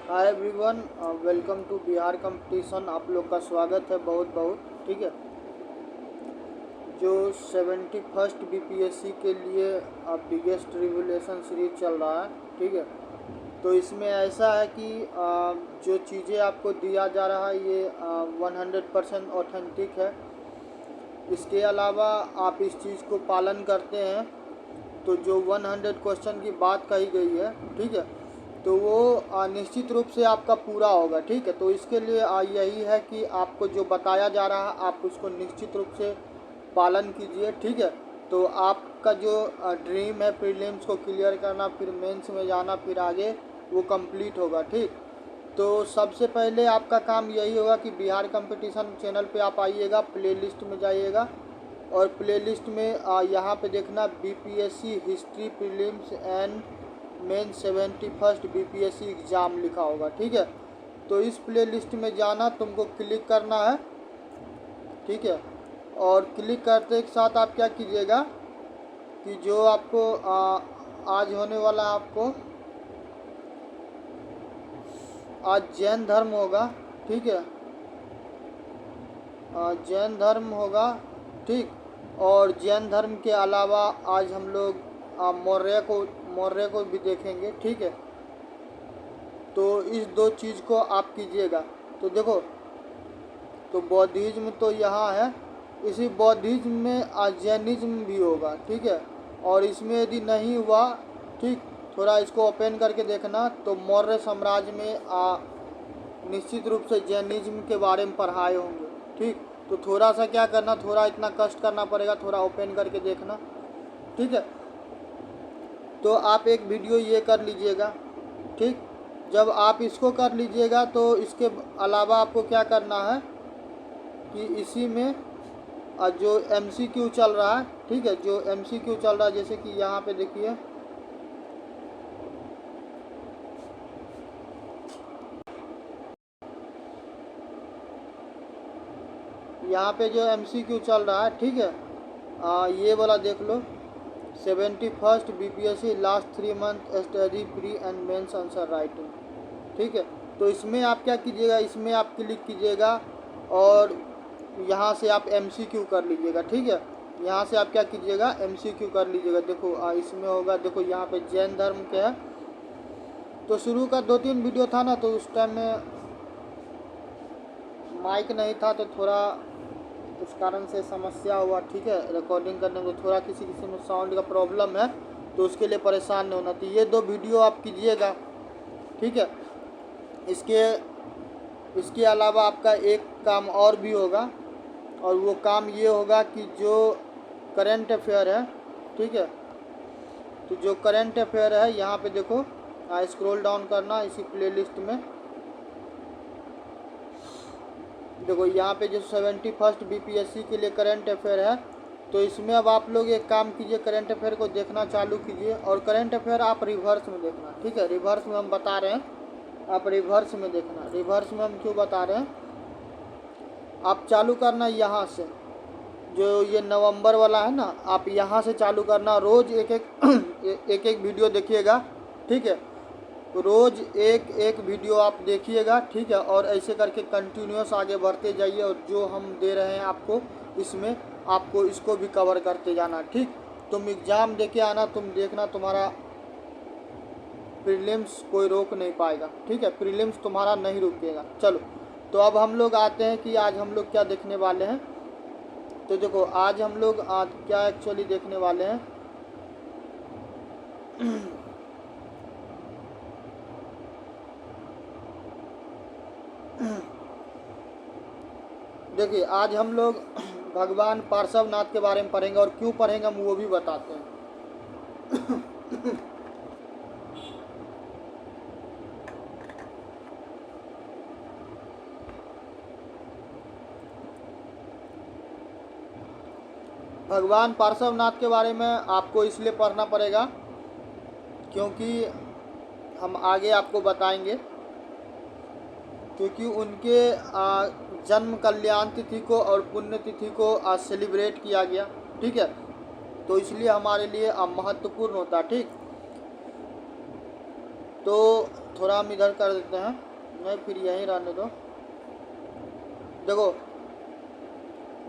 Hi everyone, welcome to Bihar competition. आप लोग का स्वागत है बहुत बहुत। ठीक है, जो 71st बीपीएससी के लिए बिगेस्ट रिवोल्यूशन सीरीज चल रहा है। ठीक है, तो इसमें ऐसा है कि जो चीज़ें आपको दिया जा रहा है ये 100% ऑथेंटिक है। इसके अलावा आप इस चीज़ को पालन करते हैं तो जो 100 क्वेश्चन की बात कही गई है, ठीक है, तो वो निश्चित रूप से आपका पूरा होगा। ठीक है, तो इसके लिए यही है कि आपको जो बताया जा रहा है आप उसको निश्चित रूप से पालन कीजिए। ठीक है, तो आपका जो ड्रीम है प्रीलिम्स को क्लियर करना, फिर मेंस में जाना, फिर आगे वो कंप्लीट होगा। ठीक, तो सबसे पहले आपका काम यही होगा कि बिहार कंपटीशन चैनल पे आप आइएगा, प्लेलिस्ट में जाइएगा और प्लेलिस्ट में यहाँ पे देखना BPSC history prelims and main 71st BPSC exam लिखा होगा। ठीक है, तो इस प्लेलिस्ट में जाना, तुमको क्लिक करना है। ठीक है, और क्लिक करते के साथ आप क्या कीजिएगा कि जो आपको आज होने वाला आपको आज जैन धर्म होगा। ठीक है, जैन धर्म होगा। ठीक, और जैन धर्म के अलावा आज हम लोग मौर्य को भी देखेंगे। ठीक है, तो इस दो चीज़ को आप कीजिएगा। तो देखो, तो बौद्धिज्म तो यहाँ है, इसी बौद्धिज्म में जैनिज्म भी होगा। ठीक है, और इसमें यदि नहीं हुआ, ठीक, थोड़ा इसको ओपन करके देखना तो मौर्य साम्राज्य में निश्चित रूप से जैनिज्म के बारे में पढ़ाए होंगे। ठीक, तो थोड़ा सा क्या करना, थोड़ा इतना कष्ट करना पड़ेगा, थोड़ा ओपन करके देखना। ठीक है, तो आप एक वीडियो ये कर लीजिएगा। ठीक, जब आप इसको कर लीजिएगा तो इसके अलावा आपको क्या करना है कि इसी में जो एमसीक्यू चल रहा है, ठीक है, जो एमसीक्यू चल रहा है, जैसे कि यहाँ पे देखिए, यहाँ पे जो एमसीक्यू चल रहा है, ठीक है, ये वाला देख लो, 71st BPSC last 3 month study pre and mains answer writing. ठीक है, तो इसमें आप क्या कीजिएगा, इसमें आप क्लिक कीजिएगा और यहाँ से आप एमसीक्यू कर लीजिएगा। ठीक है, यहाँ से आप क्या कीजिएगा, एमसीक्यू कर लीजिएगा। देखो इसमें होगा, देखो यहाँ पे जैन धर्म के है। तो शुरू का 2-3 वीडियो था ना, तो उस टाइम में माइक नहीं था तो थोड़ा उस कारण से समस्या हुआ। ठीक है, रिकॉर्डिंग करने में थोड़ा किसी किसी में साउंड का प्रॉब्लम है, तो उसके लिए परेशान नहीं होना। तो ये 2 वीडियो आप कीजिएगा। ठीक है, इसके अलावा आपका एक काम और भी होगा, और वो काम ये होगा कि जो करंट अफेयर है, ठीक है, तो जो करंट अफेयर है यहाँ पे देखो, स्क्रॉल डाउन करना इसी प्लेलिस्ट में। देखो यहाँ पे जो 71st बीपीएससी के लिए करंट अफेयर है, तो इसमें अब आप लोग एक काम कीजिए, करंट अफेयर को देखना चालू कीजिए और करंट अफेयर आप रिवर्स में देखना। ठीक है, रिवर्स में हम बता रहे हैं, आप रिवर्स में देखना। रिवर्स में हम क्यों बता रहे हैं, आप चालू करना यहाँ से, जो ये नवंबर वाला है ना, आप यहाँ से चालू करना। रोज़ एक एक वीडियो देखिएगा। ठीक है, रोज़ एक एक वीडियो आप देखिएगा। ठीक है, और ऐसे करके कंटिन्यूस आगे बढ़ते जाइए, और जो हम दे रहे हैं आपको इसमें आपको इसको भी कवर करते जाना। ठीक, तुम एग्ज़ाम देके आना, तुम देखना तुम्हारा प्रीलिम्स कोई रोक नहीं पाएगा। ठीक है, प्रीलिम्स तुम्हारा नहीं रुकेगा। चलो, तो अब हम लोग आते हैं कि आज हम लोग क्या देखने वाले हैं। तो देखो आज हम लोग क्या एक्चुअली देखने वाले हैं। देखिए आज हम लोग भगवान पार्श्वनाथ के बारे में पढ़ेंगे, और क्यों पढ़ेंगे हम वो भी बताते हैं। भगवान पार्श्वनाथ के बारे में आपको इसलिए पढ़ना पड़ेगा क्योंकि हम आगे आपको बताएंगे, क्योंकि उनके जन्म कल्याण तिथि को और पुण्य तिथि को सेलिब्रेट किया गया। ठीक है, तो इसलिए हमारे लिए महत्वपूर्ण होता है। ठीक, तो थोड़ा हम इधर कर देते हैं, नहीं फिर यहीं रहने दो। देखो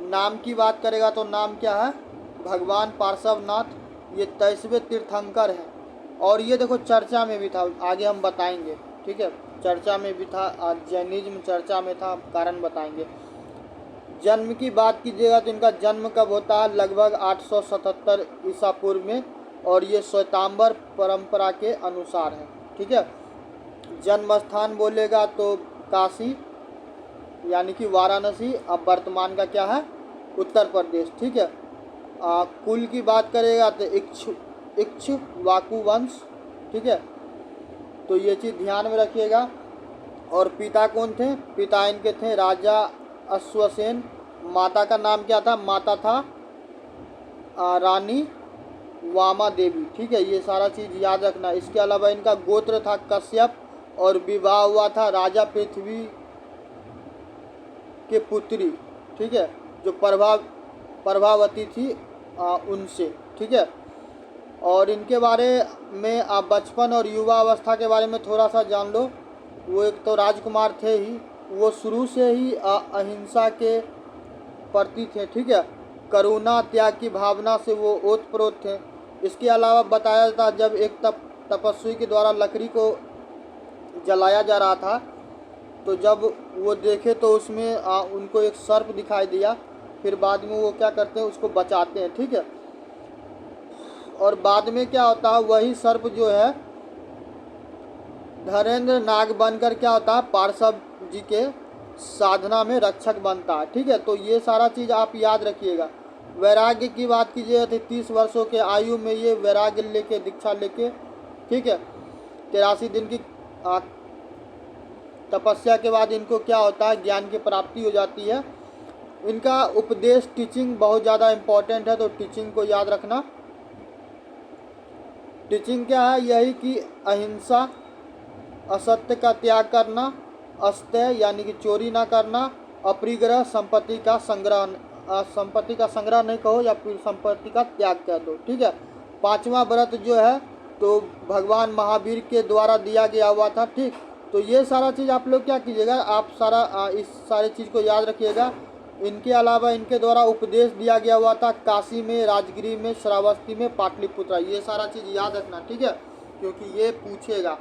नाम की बात करेगा तो नाम क्या है, भगवान पार्श्वनाथ, ये 23वें तीर्थंकर हैं। और ये देखो चर्चा में भी था, आगे हम बताएंगे, ठीक है, चर्चा में भी था, जैनिज्म चर्चा में था, कारण बताएंगे। जन्म की बात कीजिएगा तो इनका जन्म कब होता है, लगभग 877 ईसा पूर्व में, और ये श्वेतांबर परंपरा के अनुसार है, ठीक है। जन्म स्थान बोलेगा तो काशी यानी कि वाराणसी, अब वर्तमान का क्या है उत्तर प्रदेश, ठीक है। कुल की बात करेगा तो इक्ष्वाकु वंश, ठीक है, तो ये चीज़ ध्यान में रखिएगा। और पिता कौन थे, पिता इनके थे राजा अश्वसेन। माता का नाम क्या था, माता था रानी वामा देवी, ठीक है, ये सारा चीज़ याद रखना। इसके अलावा इनका गोत्र था कश्यप, और विवाह हुआ था राजा पृथ्वी के पुत्री, ठीक है, जो प्रभावती थी उनसे, ठीक है। और इनके बारे में आप बचपन और युवा अवस्था के बारे में थोड़ा सा जान लो। वो एक तो राजकुमार थे ही, वो शुरू से ही अहिंसा के प्रति थे, ठीक है, करुणा त्याग की भावना से वो ओतप्रोत थे। इसके अलावा बताया जाता जब एक तपस्वी के द्वारा लकड़ी को जलाया जा रहा था, तो जब वो देखे तो उसमें उनको एक सर्प दिखाई दिया, फिर बाद में वो क्या करते हैं उसको बचाते हैं, ठीक है। और बाद में क्या होता है, वही सर्प जो है धैर्येंद्र नाग बनकर क्या होता है पार्श्व जी के साधना में रक्षक बनता है, ठीक है। तो ये सारा चीज़ आप याद रखिएगा। वैराग्य की बात कीजिएगा तो 30 वर्षों के आयु में ये वैराग्य लेके दीक्षा लेके, ठीक है, 83 दिन की तपस्या के बाद इनको क्या होता है ज्ञान की प्राप्ति हो जाती है। इनका उपदेश टीचिंग बहुत ज़्यादा इम्पोर्टेंट है, तो टीचिंग को याद रखना। टीचिंग क्या है, यही कि अहिंसा, असत्य का त्याग करना, अस्तेय यानी कि चोरी ना करना, अपरिग्रह संपत्ति का संग्रह नहीं कहो या फिर संपत्ति का त्याग कर दो, ठीक है। 5वां व्रत जो है तो भगवान महावीर के द्वारा दिया गया हुआ था, ठीक। तो ये सारा चीज़ आप लोग क्या कीजिएगा, आप इस सारी चीज़ को याद रखिएगा। इनके अलावा इनके द्वारा उपदेश दिया गया हुआ था काशी में, राजगिरी में, श्रावस्ती में, पाटलिपुत्रा, ये सारा चीज़ याद रखना, ठीक है, क्योंकि ये पूछेगा,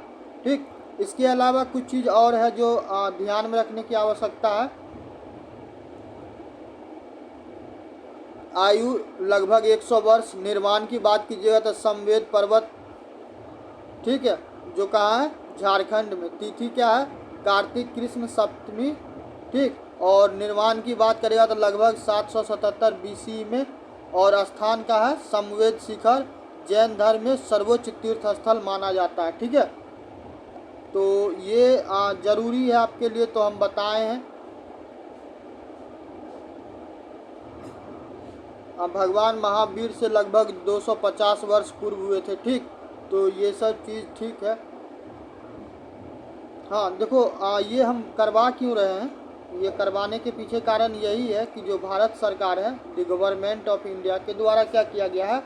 ठीक। इसके अलावा कुछ चीज़ और है जो ध्यान में रखने की आवश्यकता है। आयु लगभग 100 वर्ष। निर्माण की बात कीजिएगा तो समवेद पर्वत, ठीक है, जो कहाँ है झारखंड में। तिथि क्या है, कार्तिक कृष्ण सप्तमी, ठीक। और निर्माण की बात करेगा तो लगभग 777 BC में। और स्थान का है समवेद शिखर, जैन धर्म में सर्वोच्च तीर्थ स्थल माना जाता है, ठीक है। तो ये जरूरी है आपके लिए, तो हम बताए हैं। भगवान महावीर से लगभग 250 वर्ष पूर्व हुए थे, ठीक। तो ये सब चीज़ ठीक है। हाँ देखो ये हम करवा क्यों रहे हैं, ये करवाने के पीछे कारण यही है कि जो भारत सरकार है, द गवर्नमेंट ऑफ इंडिया के द्वारा क्या किया गया है,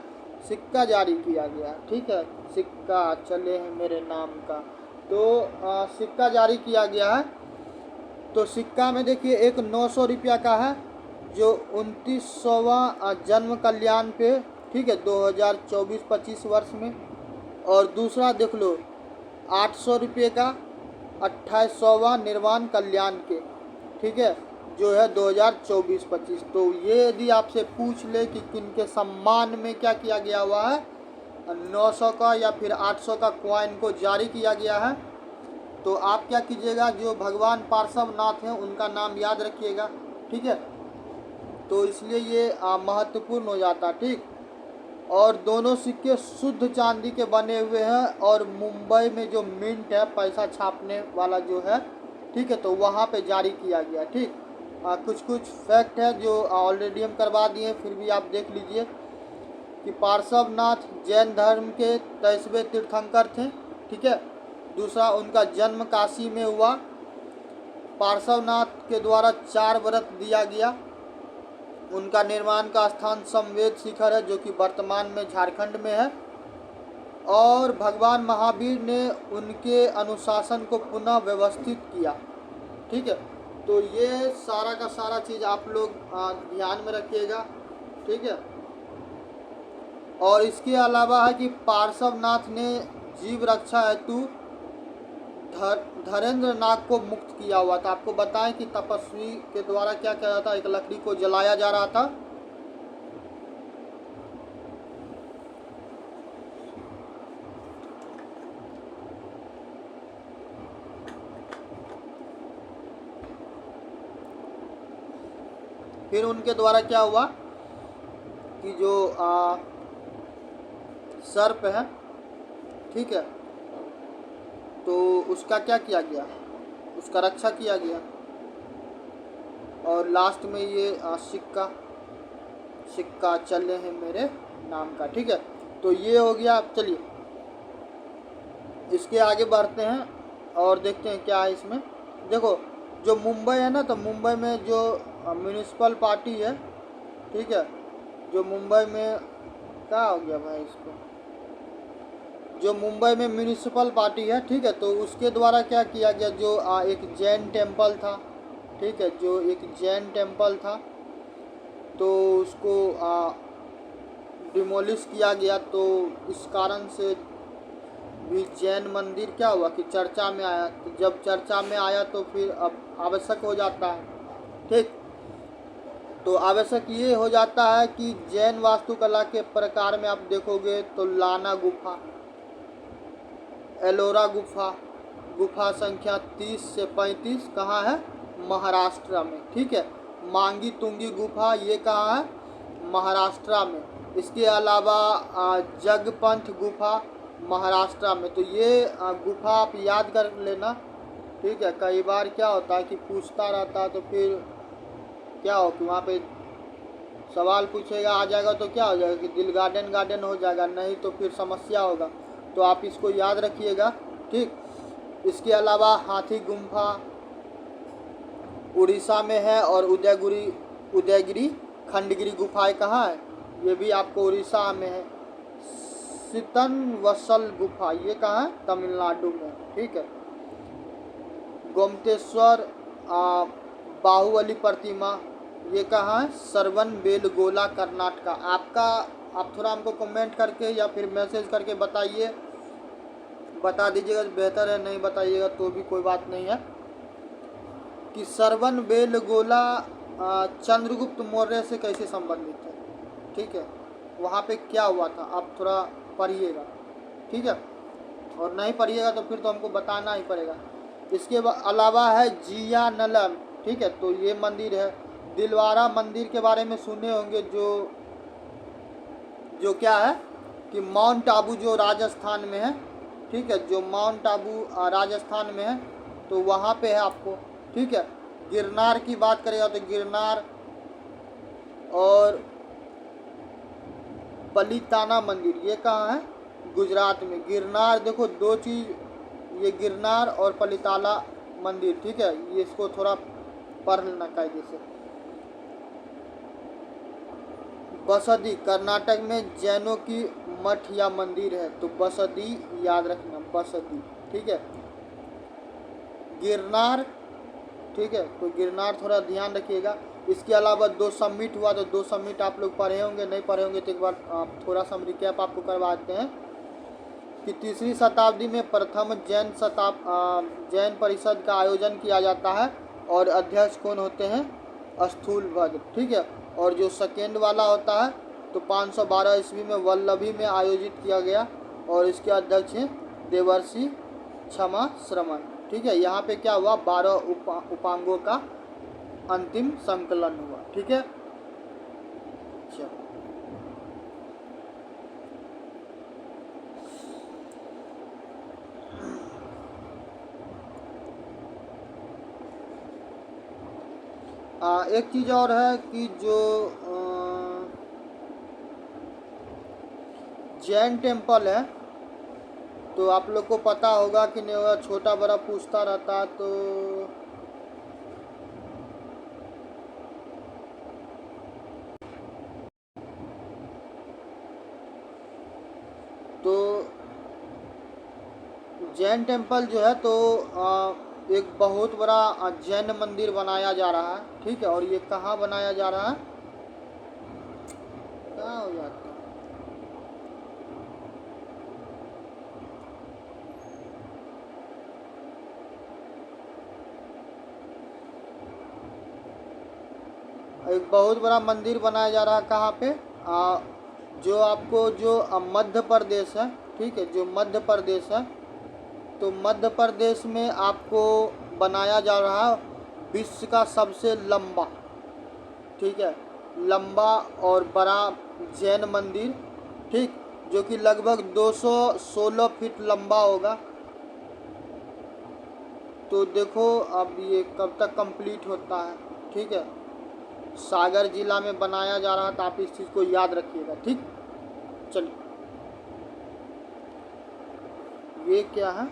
सिक्का जारी किया गया है, ठीक है। सिक्का चले हैं मेरे नाम का, तो सिक्का जारी किया गया है। तो सिक्का में देखिए एक 900 रुपया का है जो 29वां जन्म कल्याण पे, ठीक है, 2024-25 वर्ष में। और दूसरा देख लो 800 रुपये का 28वां निर्माण कल्याण के, ठीक है, जो है 2024-25। तो ये यदि आपसे पूछ ले कि किनके सम्मान में क्या किया गया हुआ है, 900 का या फिर 800 का कॉइन को जारी किया गया है, तो आप क्या कीजिएगा, जो भगवान पार्श्वनाथ हैं उनका नाम याद रखिएगा, ठीक है। तो इसलिए ये महत्वपूर्ण हो जाता, ठीक। और दोनों सिक्के शुद्ध चांदी के बने हुए हैं, और मुंबई में जो मिंट है पैसा छापने वाला जो है, ठीक है, तो वहाँ पे जारी किया गया, ठीक। कुछ कुछ फैक्ट है जो ऑलरेडी हम करवा दिए, फिर भी आप देख लीजिए कि पार्श्वनाथ जैन धर्म के 23वें तीर्थंकर थे, ठीक है। दूसरा उनका जन्म काशी में हुआ। पार्श्वनाथ के द्वारा 4 व्रत दिया गया। उनका निर्माण का स्थान समवेद शिखर है जो कि वर्तमान में झारखंड में है। और भगवान महावीर ने उनके अनुशासन को पुनः व्यवस्थित किया। ठीक है, तो ये सारा का सारा चीज़ आप लोग ध्यान में रखिएगा। ठीक है, और इसके अलावा है कि पार्श्वनाथ ने जीव रक्षा हेतु धरेंद्र नाग को मुक्त किया हुआ था। आपको बताएं कि तपस्वी के द्वारा क्या किया जाता, एक लकड़ी को जलाया जा रहा था। फिर उनके द्वारा क्या हुआ कि जो सर्प है, ठीक है, तो उसका क्या किया गया, उसका रक्षा किया गया। और लास्ट में ये सिक्का चले हैं मेरे नाम का। ठीक है, तो ये हो गया। चलिए इसके आगे बढ़ते हैं और देखते हैं क्या है इसमें। देखो जो मुंबई है ना, तो मुंबई में जो म्यूनिसिपल पार्टी है, ठीक है, जो मुंबई में क्या हो गया भाई इसको, जो मुंबई में म्यूनिसिपल पार्टी है, ठीक है, तो उसके द्वारा क्या किया गया, जो एक जैन टेम्पल था, ठीक है, जो एक जैन टेम्पल था, तो उसको डिमोलिश किया गया। तो इस कारण से भी जैन मंदिर क्या हुआ कि चर्चा में आया। तो जब चर्चा में आया तो फिर अब आवश्यक हो जाता है। ठीक, तो आवश्यक ये हो जाता है कि जैन वास्तुकला के प्रकार में आप देखोगे तो लाना गुफा, एलोरा गुफा संख्या 30 से 35 कहाँ है, महाराष्ट्र में। ठीक है, मांगी तुंगी गुफा ये कहाँ है, महाराष्ट्र में। इसके अलावा जगपंथ गुफा महाराष्ट्र में। तो ये गुफा आप याद कर लेना। ठीक है, कई बार क्या होता है कि पूछता रहता है, तो फिर क्या हो कि वहाँ पे सवाल पूछेगा आ जाएगा तो क्या हो जाएगा कि दिल गार्डन हो जाएगा, नहीं तो फिर समस्या होगा। तो आप इसको याद रखिएगा। ठीक, इसके अलावा हाथी गुम्फा उड़ीसा में है, और उदयगिरी खंडगिरी गुफाएं कहाँ है, ये भी आपको उड़ीसा में है। सितनवसल गुफा ये कहाँ है, तमिलनाडु में। ठीक है, गोमतेश्वर बाहुबली प्रतिमा ये कहाँ है, सरवन बेलगोला कर्नाटका। आप थोड़ा हमको कमेंट करके या फिर मैसेज करके बता दीजिएगा, बेहतर है, नहीं बताइएगा तो भी कोई बात नहीं है, कि सरवन बेलगोला चंद्रगुप्त मौर्य से कैसे संबंधित है। ठीक है, वहाँ पे क्या हुआ था आप थोड़ा पढ़िएगा। ठीक है, और नहीं पढ़िएगा तो फिर तो हमको बताना ही पड़ेगा। इसके अलावा है जिया नलन। ठीक है, तो ये मंदिर है। दिलवारा मंदिर के बारे में सुने होंगे, जो क्या है कि माउंट आबू जो राजस्थान में है। ठीक है, जो माउंट आबू राजस्थान में है, तो वहाँ पे है आपको। ठीक है, गिरनार की बात करेगा तो गिरनार और पलिताना मंदिर ये कहाँ है, गुजरात में। गिरनार देखो दो चीज़, ये गिरनार और पलिताला मंदिर। ठीक है, ये इसको थोड़ा पढ़ लेना कायदे से। बसदी कर्नाटक में जैनों की मठ या मंदिर है, तो बसदी याद रखना, बसदी। ठीक है, गिरनार। ठीक है, तो गिरनार थोड़ा ध्यान रखिएगा। इसके अलावा 2 समिट हुआ, तो 2 समिट आप लोग पढ़े होंगे, नहीं पढ़े होंगे तो एक बार थोड़ा सा हम रिकैप आपको करवाते हैं कि 3री शताब्दी में प्रथम जैन परिषद का आयोजन किया जाता है, और अध्यक्ष कौन होते हैं, स्थूलभद्र। ठीक है, और जो सेकेंड वाला होता है तो 512 ईस्वी में वल्लभी में आयोजित किया गया, और इसके अध्यक्ष हैं देवर्षि क्षमा श्रमण। ठीक है, यहाँ पे क्या हुआ, 12 उपांगों का अंतिम संकलन हुआ। ठीक है, चलो एक चीज़ और है कि जो जैन टेम्पल है, तो आप लोग को पता होगा कि नहीं होगा, छोटा बड़ा पूछता रहता है। तो जैन टेम्पल जो है तो एक बहुत बड़ा जैन मंदिर बनाया जा रहा है, ठीक है। और ये कहाँ बनाया जा रहा है, कहाँ हो जाता है, एक बहुत बड़ा मंदिर बनाया जा रहा है। कहाँ पे, जो आपको जो मध्य प्रदेश है, ठीक है, जो मध्य प्रदेश है, तो मध्य प्रदेश में आपको बनाया जा रहा है विश्व का सबसे लंबा, ठीक है, लंबा और बड़ा जैन मंदिर, ठीक, जो कि लगभग 216 फीट लंबा होगा। तो देखो अब ये कब तक कंप्लीट होता है, ठीक है। सागर जिला में बनाया जा रहा था, आप इस चीज़ को याद रखिएगा, ठीक। चलिए, ये क्या है,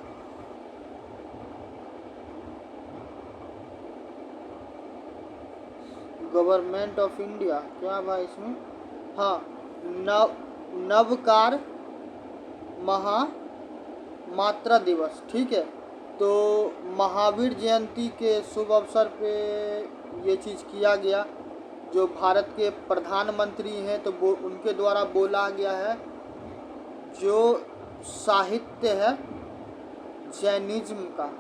गवर्नमेंट ऑफ इंडिया, क्या भाई इसमें, हाँ, नवकार महामात्रा दिवस, ठीक है। तो महावीर जयंती के शुभ अवसर पे ये चीज़ किया गया। जो भारत के प्रधानमंत्री हैं तो वो उनके द्वारा बोला गया है, जो साहित्य है जैनिज्म का,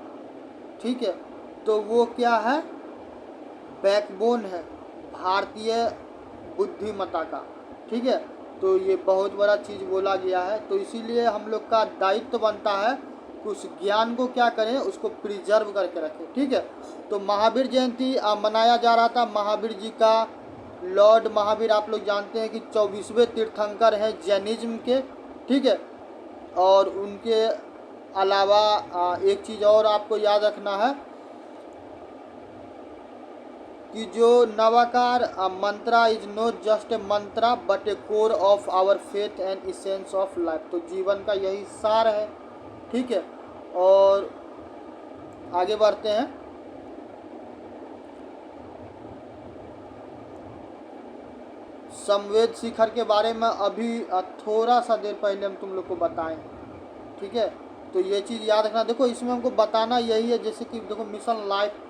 ठीक है, तो वो क्या है, बैकबोन है भारतीय बुद्धिमत्ता का, ठीक है। तो ये बहुत बड़ा चीज़ बोला गया है। तो इसीलिए हम लोग का दायित्व बनता है कि उस ज्ञान को क्या करें, उसको प्रिजर्व करके रखें, ठीक है। तो महावीर जयंती मनाया जा रहा था। महावीर जी का, लॉर्ड महावीर आप लोग जानते हैं कि 24वें तीर्थंकर हैं जैनिज्म के, ठीक है। और उनके अलावा एक चीज़ और आपको याद रखना है कि जो Navkar mantra is not just a mantra but a core of our faith and essence of life. तो जीवन का यही सार है, ठीक है। और आगे बढ़ते हैं। समवेद शिखर के बारे में अभी थोड़ा सा देर पहले हम तुम लोग को बताएं, ठीक है। तो ये चीज़ याद रखना। देखो इसमें हमको बताना यही है, जैसे कि देखो मिशन लाइफ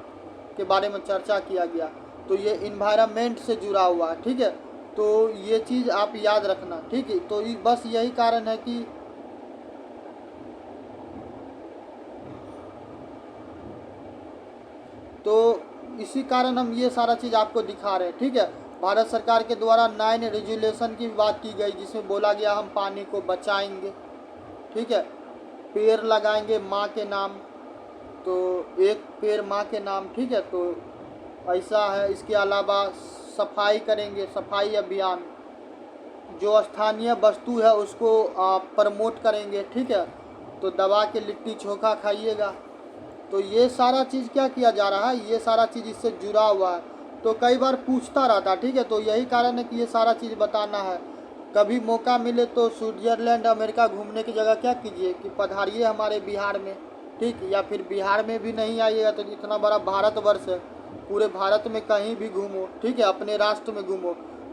के बारे में चर्चा किया गया, तो ये इन्वायरमेंट से जुड़ा हुआ है, ठीक है। तो ये चीज़ आप याद रखना, ठीक है। तो बस यही कारण है कि तो इसी कारण हम ये सारा चीज़ आपको दिखा रहे हैं, ठीक है। भारत सरकार के द्वारा 9 रेजुलेशन की बात की गई, जिसमें बोला गया हम पानी को बचाएंगे, ठीक है, पेड़ लगाएंगे माँ के नाम, तो एक पेड़ माँ के नाम, ठीक है। तो ऐसा है। इसके अलावा सफाई करेंगे, सफाई अभियान, जो स्थानीय वस्तु है उसको प्रमोट करेंगे, ठीक है। तो दबा के लिट्टी चोखा खाइएगा। तो ये सारा चीज़ क्या किया जा रहा है, ये सारा चीज़ इससे जुड़ा हुआ है। तो कई बार पूछता रहता, ठीक है। तो यही कारण है कि ये सारा चीज़ बताना है। कभी मौका मिले तो स्विट्ज़रलैंड अमेरिका घूमने की जगह क्या कीजिए कि पधारिए हमारे बिहार में, ठीक। या फिर बिहार में भी नहीं आइएगा तो इतना बड़ा भारतवर्ष है, पूरे भारत में कहीं भी घूमो, ठीक है, अपने राष्ट्र में घूमो।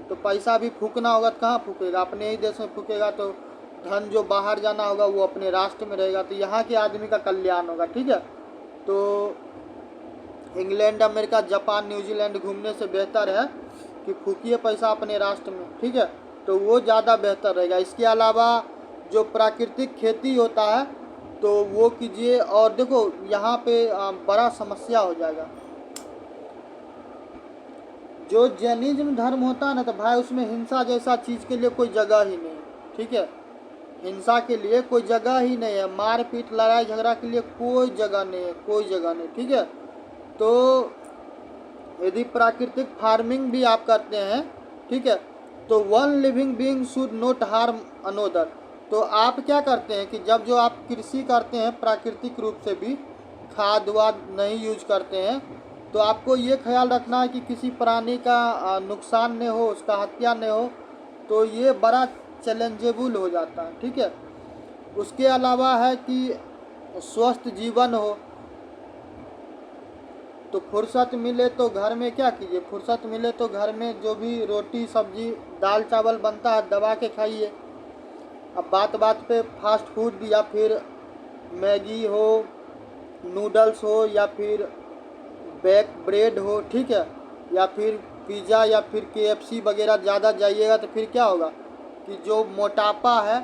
तो पैसा भी फूकना होगा तो कहाँ फूकेगा, अपने ही देश में फूकेगा। तो धन जो बाहर जाना होगा वो अपने राष्ट्र में रहेगा, तो यहाँ के आदमी का कल्याण होगा, ठीक है। तो इंग्लैंड अमेरिका जापान न्यूजीलैंड घूमने से बेहतर है कि फूकिए पैसा अपने राष्ट्र में, ठीक है। तो वो ज़्यादा बेहतर रहेगा। इसके अलावा जो प्राकृतिक खेती होता है तो वो कीजिए। और देखो यहाँ पे बड़ा समस्या हो जाएगा। जो जैनिज्म धर्म होता है ना, तो भाई उसमें हिंसा जैसा चीज़ के लिए कोई जगह ही नहीं, ठीक है। हिंसा के लिए कोई जगह ही नहीं है, मारपीट लड़ाई झगड़ा के लिए कोई जगह नहीं है, कोई जगह नहीं, ठीक है। तो यदि प्राकृतिक फार्मिंग भी आप करते हैं, ठीक है, तो one living being should not harm another. तो आप क्या करते हैं कि जब जो आप कृषि करते हैं प्राकृतिक रूप से भी, खाद वाद नहीं यूज करते हैं, तो आपको ये ख्याल रखना है कि किसी प्राणी का नुकसान नहीं हो, उसका हत्या नहीं हो। तो ये बड़ा चैलेंजेबल हो जाता है, ठीक है। उसके अलावा है कि स्वस्थ जीवन हो। तो फुर्सत मिले तो घर में क्या कीजिए, फुर्सत मिले तो घर में जो भी रोटी सब्जी दाल चावल बनता है दबा के खाइए। अब बात बात पे फास्ट फूड या फिर मैगी हो, नूडल्स हो, या फिर बेक ब्रेड हो, ठीक है, या फिर पिज़्ज़ा या फिर KFC वगैरह ज़्यादा जाइएगा तो फिर क्या होगा कि जो मोटापा है,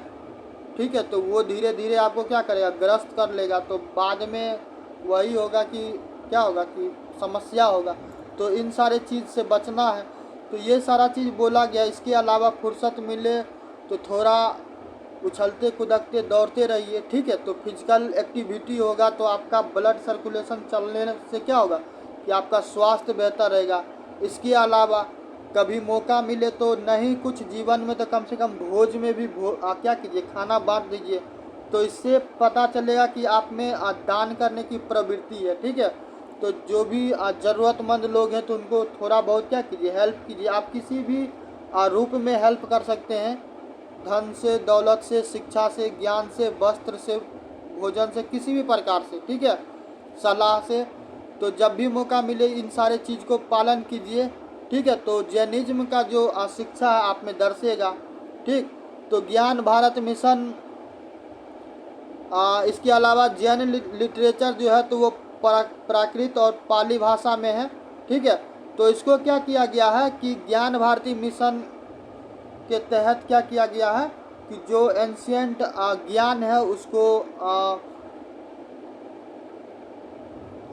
ठीक है, तो वो धीरे धीरे आपको क्या करेगा, ग्रस्त कर लेगा। तो बाद में वही होगा कि क्या होगा कि समस्या होगा। तो इन सारे चीज़ से बचना है। तो ये सारा चीज़ बोला गया। इसके अलावा फुर्सत मिले तो थोड़ा उछलते कूदकते दौड़ते रहिए, ठीक है। तो फिजिकल एक्टिविटी होगा तो आपका ब्लड सर्कुलेशन चलने से क्या होगा कि आपका स्वास्थ्य बेहतर रहेगा। इसके अलावा कभी मौका मिले तो नहीं कुछ जीवन में तो कम से कम भोज में भी क्या कीजिए, खाना बांट दीजिए। तो इससे पता चलेगा कि आप में दान करने की प्रवृत्ति है, ठीक है। तो जो भी ज़रूरतमंद लोग हैं तो उनको थोड़ा बहुत क्या कीजिए, हेल्प कीजिए। आप किसी भी रूप में हेल्प कर सकते हैं, धन से, दौलत से, शिक्षा से, ज्ञान से, वस्त्र से, भोजन से, किसी भी प्रकार से, ठीक है, सलाह से। तो जब भी मौका मिले इन सारे चीज़ को पालन कीजिए, ठीक है। तो जैनिज्म का जो शिक्षा है आप में दर्शेगा, ठीक। तो ज्ञान भारत मिशन, इसके अलावा जैन लिटरेचर जो है तो वो प्राकृत और पाली भाषा में है, ठीक है। तो इसको क्या किया गया है कि ज्ञान भारती मिशन के तहत क्या किया गया है कि जो एंशियंट ज्ञान है उसको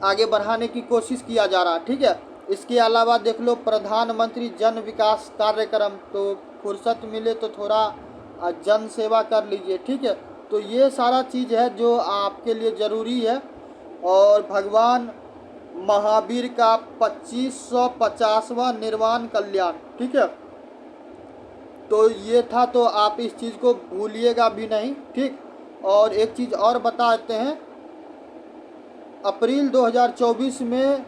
आगे बढ़ाने की कोशिश किया जा रहा है, ठीक है। इसके अलावा देख लो प्रधानमंत्री जन विकास कार्यक्रम, तो फुर्सत मिले तो थोड़ा जन सेवा कर लीजिए, ठीक है। तो ये सारा चीज़ है जो आपके लिए ज़रूरी है। और भगवान महावीर का 2550वां निर्वाण कल्याण, ठीक है। तो ये था, तो आप इस चीज़ को भूलिएगा भी नहीं, ठीक। और एक चीज़ और बताते हैं, अप्रैल 2024 में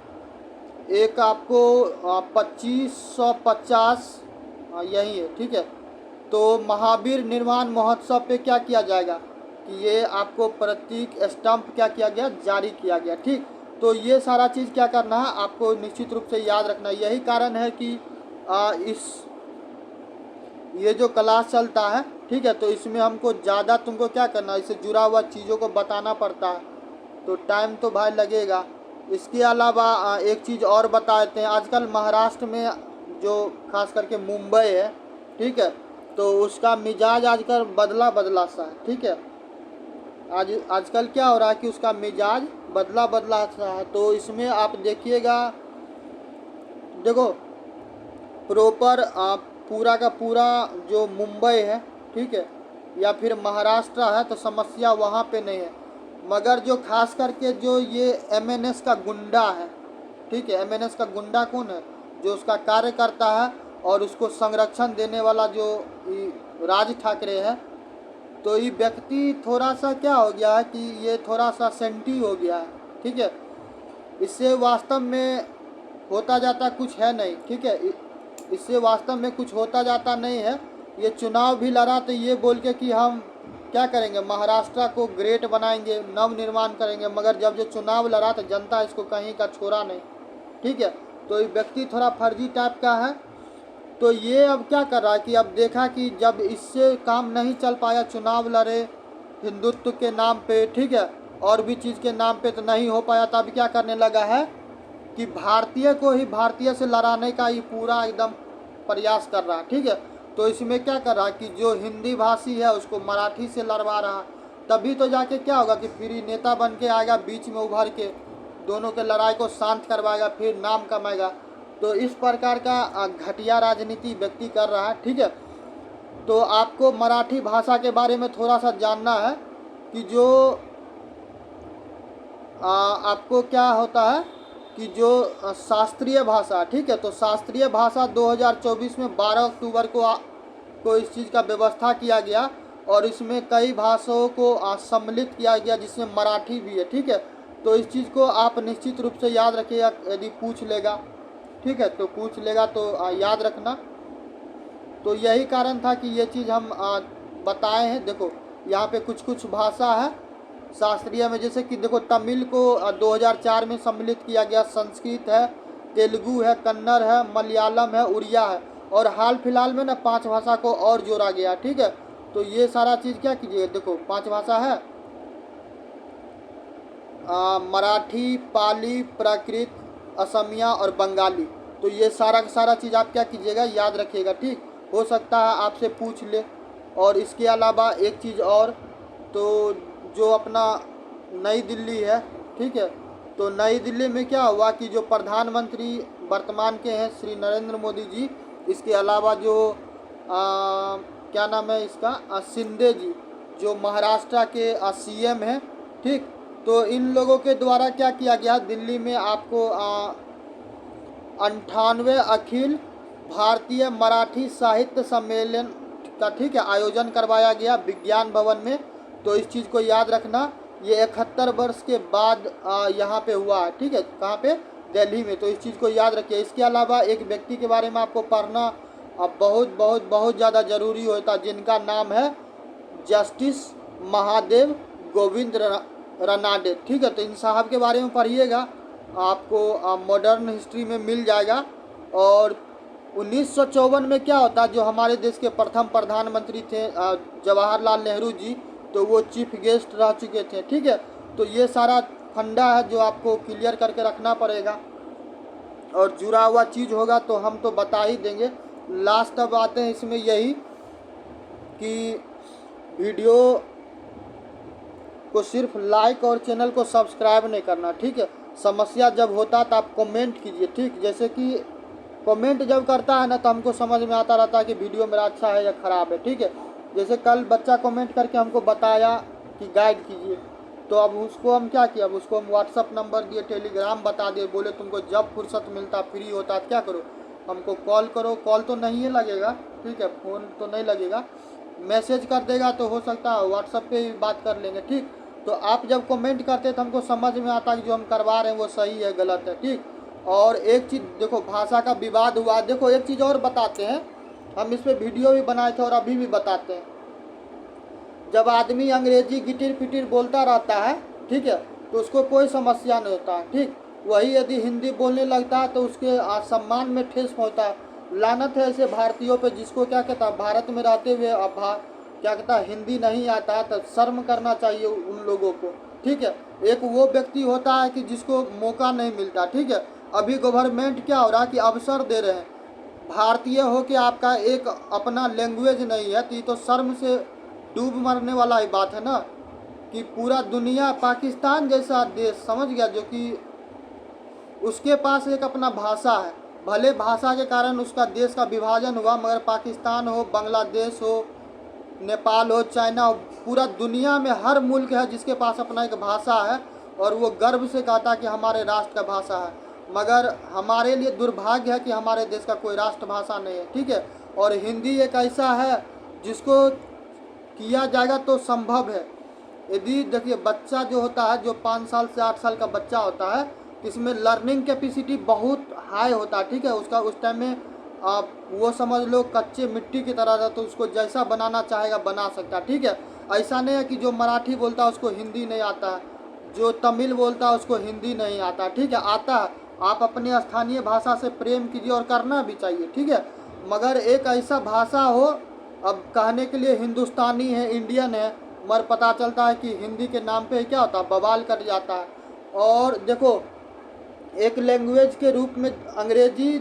एक आपको 2550 यही है, ठीक है। तो महावीर निर्वाण महोत्सव पे क्या किया जाएगा कि ये आपको प्रतीक स्टंप क्या किया गया, जारी किया गया, ठीक। तो ये सारा चीज़ क्या करना है आपको निश्चित रूप से याद रखना। यही कारण है कि इस ये जो क्लास चलता है, ठीक है, तो इसमें हमको ज़्यादा तुमको क्या करना है, इससे जुड़ा हुआ चीज़ों को बताना पड़ता है, तो टाइम तो भाई लगेगा। इसके अलावा एक चीज़ और बता देते हैं, आजकल महाराष्ट्र में जो खास करके मुंबई है, ठीक है, तो उसका मिजाज आजकल बदला बदला सा है, ठीक है। आजकल क्या हो रहा है कि उसका मिजाज बदला बदला सा है। तो इसमें आप देखिएगा, देखो प्रॉपर पूरा का पूरा जो मुंबई है, ठीक है, या फिर महाराष्ट्र है तो समस्या वहाँ पे नहीं है। मगर जो खास करके जो ये MNS का गुंडा है, ठीक है, MNS का गुंडा कौन है, जो उसका कार्य करता है और उसको संरक्षण देने वाला जो राज ठाकरे है। तो ये व्यक्ति थोड़ा सा क्या हो गया है कि ये थोड़ा सा सेंटी हो गया है, ठीक है। इससे वास्तव में होता जाता कुछ है नहीं, ठीक है। इससे वास्तव में कुछ होता जाता नहीं है। ये चुनाव भी लड़ा तो ये बोल के कि हम क्या करेंगे, महाराष्ट्र को ग्रेट बनाएंगे, नव निर्माण करेंगे, मगर जब जो चुनाव लड़ा तो जनता इसको कहीं का छोड़ा नहीं, ठीक है। तो ये व्यक्ति थोड़ा फर्जी टाइप का है। तो ये अब क्या कर रहा है कि अब देखा कि जब इससे काम नहीं चल पाया, चुनाव लड़े हिंदुत्व के नाम पे, ठीक है, और भी चीज़ के नाम पे तो नहीं हो पाया, तब क्या करने लगा है कि भारतीय को ही भारतीय से लड़ाने का ये पूरा एकदम प्रयास कर रहा है, ठीक है। तो इसमें क्या कर रहा है कि जो हिंदी भाषी है उसको मराठी से लड़वा रहा, तभी तो जाके क्या होगा कि फिर ये नेता बन के आएगा बीच में उभर के, दोनों के लड़ाई को शांत करवाएगा, फिर नाम कमाएगा। तो इस प्रकार का घटिया राजनीति व्यक्ति कर रहा है, ठीक है। तो आपको मराठी भाषा के बारे में थोड़ा सा जानना है कि जो आपको क्या होता है कि जो शास्त्रीय भाषा, ठीक है, तो शास्त्रीय भाषा 2024 में 12 अक्टूबर को इस चीज़ का व्यवस्था किया गया और इसमें कई भाषाओं को सम्मिलित किया गया जिसमें मराठी भी है, ठीक है। तो इस चीज़ को आप निश्चित रूप से याद रखिएगा, यदि पूछ लेगा, ठीक है, तो पूछ लेगा तो याद रखना। तो यही कारण था कि ये चीज़ हम बताए हैं। देखो यहाँ पे कुछ कुछ भाषा है शास्त्रीय में, जैसे कि देखो तमिल को 2004 में सम्मिलित किया गया, संस्कृत है, तेलुगु है, कन्नड़ है, मलयालम है, उड़िया है, और हाल फिलहाल में ना 5 भाषा को और जोड़ा गया, ठीक है। तो ये सारा चीज़ क्या कीजिएगा, देखो 5 भाषा है, मराठी, पाली, प्राकृत, असमिया और बंगाली। तो ये सारा का सारा चीज़ आप क्या कीजिएगा, याद रखिएगा, ठीक। हो सकता है आपसे पूछ ले। और इसके अलावा एक चीज़ और, तो जो अपना नई दिल्ली है, ठीक है, तो नई दिल्ली में क्या हुआ कि जो प्रधानमंत्री वर्तमान के हैं श्री नरेंद्र मोदी जी, इसके अलावा जो क्या नाम है इसका, शिंदे जी, जो महाराष्ट्र के सीएम हैं, ठीक। तो इन लोगों के द्वारा क्या किया गया, दिल्ली में आपको 98वें अखिल भारतीय मराठी साहित्य सम्मेलन का, ठीक है, आयोजन करवाया गया विज्ञान भवन में। तो इस चीज़ को याद रखना, ये 71 वर्ष के बाद यहाँ पे हुआ है, ठीक है, कहाँ पे, दिल्ली में। तो इस चीज़ को याद रखिए। इसके अलावा एक व्यक्ति के बारे में आपको पढ़ना अब बहुत बहुत बहुत ज़्यादा ज़रूरी होता है, जिनका नाम है जस्टिस महादेव गोविंद रनाडे, ठीक है। तो इन साहब के बारे में पढ़िएगा, आपको मॉडर्न हिस्ट्री में मिल जाएगा। और 1954 में क्या होता, जो हमारे देश के प्रथम प्रधानमंत्री थे जवाहरलाल नेहरू जी, तो वो चीफ गेस्ट रह चुके थे, ठीक है। तो ये सारा फंडा है जो आपको क्लियर करके रखना पड़ेगा, और जुड़ा हुआ चीज़ होगा तो हम तो बता ही देंगे। लास्ट अब आते हैं इसमें यही कि वीडियो को सिर्फ लाइक और चैनल को सब्सक्राइब नहीं करना, ठीक है। समस्या जब होता तो आप कमेंट कीजिए, ठीक। जैसे कि कमेंट जब करता है ना, तो हमको समझ में आता रहता है कि वीडियो मेरा अच्छा है या ख़राब है, ठीक है। जैसे कल बच्चा कमेंट करके हमको बताया कि गाइड कीजिए, तो अब उसको हम क्या किया, अब उसको हम व्हाट्सअप नंबर दिए, टेलीग्राम बता दिए, बोले तुमको जब फुर्सत मिलता, फ्री होता तो क्या करो, हमको कॉल करो। कॉल तो नहीं लगेगा, ठीक है, फ़ोन तो नहीं लगेगा, मैसेज कर देगा तो हो सकता है व्हाट्सअप पे ही बात कर लेंगे, ठीक। तो आप जब कमेंट करते तो हमको समझ में आता कि जो हम करवा रहे हैं वो सही है गलत है, ठीक। और एक चीज़ देखो, भाषा का विवाद हुआ, देखो एक चीज़ और बताते हैं, हम इस पर वीडियो भी बनाए थे और अभी भी बताते हैं। जब आदमी अंग्रेजी गिटिर पिटिर बोलता रहता है, ठीक है, तो उसको कोई समस्या नहीं होता है, ठीक। वही यदि हिंदी बोलने लगता है तो उसके सम्मान में ठेस पहुँचता है। लानत है ऐसे भारतीयों पे जिसको क्या कहता है, भारत में रहते हुए अब क्या कहता है, हिंदी नहीं आता है, तो शर्म करना चाहिए उन लोगों को, ठीक है। एक वो व्यक्ति होता है कि जिसको मौका नहीं मिलता, ठीक है। अभी गवर्नमेंट क्या हो रहा है कि अवसर दे रहे हैं, भारतीय हो के आपका एक अपना लैंग्वेज नहीं है, तो ये तो शर्म से डूब मरने वाला ही बात है ना, कि पूरा दुनिया पाकिस्तान जैसा देश समझ गया, जो कि उसके पास एक अपना भाषा है, भले भाषा के कारण उसका देश का विभाजन हुआ, मगर पाकिस्तान हो, बांग्लादेश हो, नेपाल हो, चाइना हो, पूरा दुनिया में हर मुल्क है जिसके पास अपना एक भाषा है, और वो गर्व से कहता कि हमारे राष्ट्र का भाषा है। मगर हमारे लिए दुर्भाग्य है कि हमारे देश का कोई राष्ट्रभाषा नहीं है, ठीक है। और हिंदी एक ऐसा है जिसको किया जाएगा तो संभव है। यदि देखिए, बच्चा जो होता है, जो 5 साल से 8 साल का बच्चा होता है, इसमें लर्निंग कैपेसिटी बहुत हाई होता है, ठीक है। उसका उस टाइम में आप वो समझ लो कच्चे मिट्टी की तरह था, तो उसको जैसा बनाना चाहेगा बना सकता है, ठीक है। ऐसा नहीं है कि जो मराठी बोलता है उसको हिंदी नहीं आता है, जो तमिल बोलता है उसको हिंदी नहीं आता, ठीक है, आता है। आप अपनी स्थानीय भाषा से प्रेम कीजिए, और करना भी चाहिए, ठीक है। मगर एक ऐसा भाषा हो, अब कहने के लिए हिंदुस्तानी है, इंडियन है, मगर पता चलता है कि हिंदी के नाम पे क्या होता है, बवाल कट जाता है। और देखो, एक लैंग्वेज के रूप में अंग्रेजी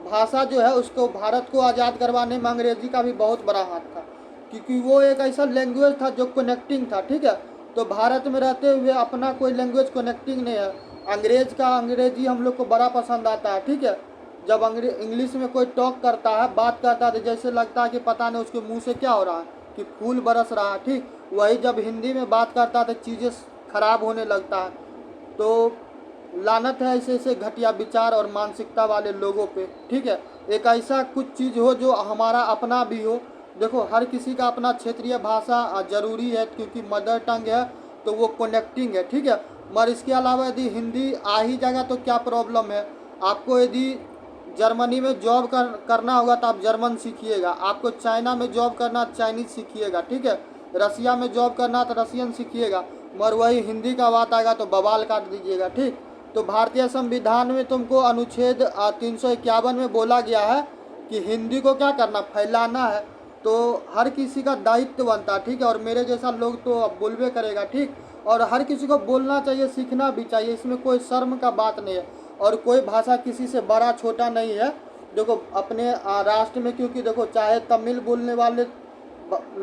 भाषा जो है, उसको भारत को आज़ाद करवाने में अंग्रेजी का भी बहुत बड़ा हाथ था, क्योंकि वो एक ऐसा लैंग्वेज था जो कनेक्टिंग था, ठीक है। तो भारत में रहते हुए अपना कोई लैंग्वेज कनेक्टिंग नहीं है। अंग्रेजी हम लोग को बड़ा पसंद आता है, ठीक है। जब इंग्लिश में कोई टॉक करता है, बात करता है, तो जैसे लगता है कि पता नहीं उसके मुंह से क्या हो रहा है, कि फूल बरस रहा है, ठीक। वही जब हिंदी में बात करता है तो चीज़ें खराब होने लगता है। तो लानत है ऐसे ऐसे घटिया विचार और मानसिकता वाले लोगों पे, ठीक है। एक ऐसा कुछ चीज़ हो जो हमारा अपना भी हो। देखो, हर किसी का अपना क्षेत्रीय भाषा ज़रूरी है, क्योंकि मदर टंग है तो वो कनेक्टिंग है, ठीक है। मगर इसके अलावा यदि हिंदी आ ही जाएगा तो क्या प्रॉब्लम है। आपको यदि जर्मनी में जॉब करना होगा तो आप जर्मन सीखिएगा, आपको चाइना में जॉब करना चाइनीज़ सीखिएगा, ठीक है। रसिया में जॉब करना तो रसियन सीखिएगा, मगर वही हिंदी का बात आएगा तो बवाल काट दीजिएगा, ठीक। तो भारतीय संविधान में तुमको अनुच्छेद 351 में बोला गया है कि हिंदी को क्या करना, फैलाना है। तो हर किसी का दायित्व बनता है, ठीक है। और मेरे जैसा लोग तो अब बोलबे करेगा, ठीक। और हर किसी को बोलना चाहिए, सीखना भी चाहिए, इसमें कोई शर्म का बात नहीं है। और कोई भाषा किसी से बड़ा छोटा नहीं है। देखो अपने राष्ट्र में, क्योंकि देखो चाहे तमिल बोलने वाले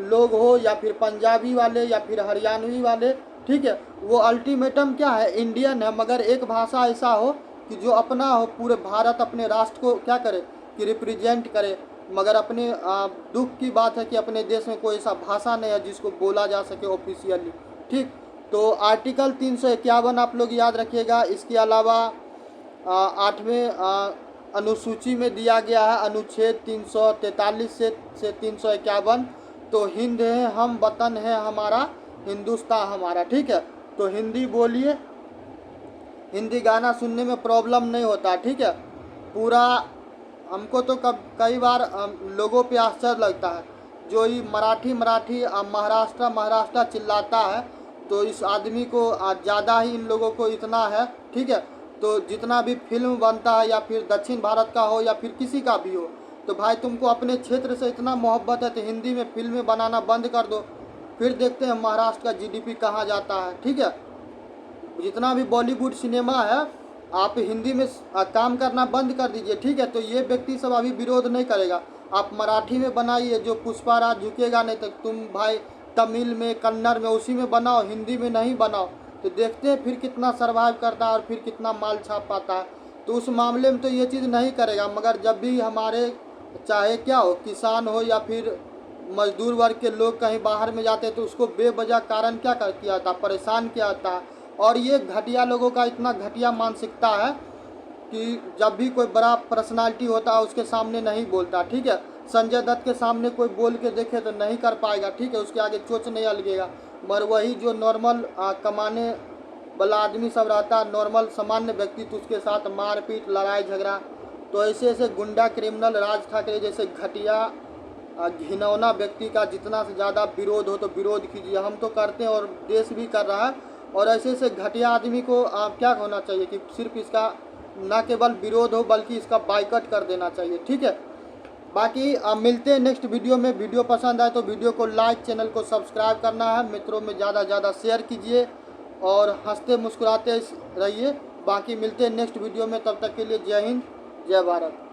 लोग हो या फिर पंजाबी वाले या फिर हरियाणवी वाले, ठीक है, वो अल्टीमेटम क्या है, इंडियन है। मगर एक भाषा ऐसा हो कि जो अपना हो, पूरे भारत अपने राष्ट्र को क्या करे कि रिप्रेजेंट करे। मगर अपने दुख की बात है कि अपने देश में कोई ऐसा भाषा नहीं है जिसको बोला जा सके ऑफिशियली, ठीक। तो आर्टिकल 351 आप लोग याद रखिएगा। इसके अलावा 8वें अनुसूची में दिया गया है अनुच्छेद 343 से 351, तो हिंद है हम, वतन है हमारा, हिंदुस्तान हमारा, ठीक है। तो हिंदी बोलिए, हिंदी गाना सुनने में प्रॉब्लम नहीं होता, ठीक है। पूरा हमको तो कई बार लोगों पे आश्चर्य लगता है, जो ये मराठी महाराष्ट्र चिल्लाता है, तो इस आदमी को ज़्यादा ही इन लोगों को इतना है, ठीक है। तो जितना भी फिल्म बनता है, या फिर दक्षिण भारत का हो या फिर किसी का भी हो, तो भाई तुमको अपने क्षेत्र से इतना मोहब्बत है तो हिंदी में फिल्में बनाना बंद कर दो, फिर देखते हैं महाराष्ट्र का जीडीपी कहाँ जाता है, ठीक है। जितना भी बॉलीवुड सिनेमा है, आप हिंदी में काम करना बंद कर दीजिए, ठीक है। तो ये व्यक्ति सब अभी विरोध नहीं करेगा। आप मराठी में बनाइए, जो पुष्पाराज झुकेगा नहीं। तो तुम भाई तमिल में, कन्नड़ में, उसी में बनाओ, हिंदी में नहीं बनाओ। तो देखते हैं फिर कितना सर्वाइव करता है और फिर कितना माल छाप पाता है। तो उस मामले में तो ये चीज़ नहीं करेगा। मगर जब भी हमारे चाहे क्या हो, किसान हो या फिर मजदूर वर्ग के लोग कहीं बाहर में जाते हैं, तो उसको बेवजह कारण क्या कर किया था, परेशान किया जाता। और ये घटिया लोगों का इतना घटिया मानसिकता है कि जब भी कोई बड़ा पर्सनालिटी होता है उसके सामने नहीं बोलता, ठीक है। संजय दत्त के सामने कोई बोल के देखे तो नहीं कर पाएगा, ठीक है, उसके आगे चोंच नहीं अलगेगा। मगर वही जो नॉर्मल कमाने वाला आदमी सब रहता है, नॉर्मल सामान्य व्यक्ति, तो उसके साथ मारपीट, लड़ाई झगड़ा। तो ऐसे ऐसे गुंडा क्रिमिनल राज ठाकरे जैसे घटिया घिनौना व्यक्ति का जितना से ज़्यादा विरोध हो तो विरोध कीजिए। हम तो करते हैं और देश भी कर रहा है। और ऐसे ऐसे घटिया आदमी को क्या होना चाहिए कि सिर्फ इसका न केवल विरोध हो बल्कि इसका बाइकआउट कर देना चाहिए, ठीक है। बाकी मिलते हैं नेक्स्ट वीडियो में। वीडियो पसंद आए तो वीडियो को लाइक, चैनल को सब्सक्राइब करना है, मित्रों में ज़्यादा ज़्यादा शेयर कीजिए और हंसते मुस्कुराते रहिए। बाकी मिलते हैं नेक्स्ट वीडियो में, तब तक के लिए जय हिंद, जय भारत।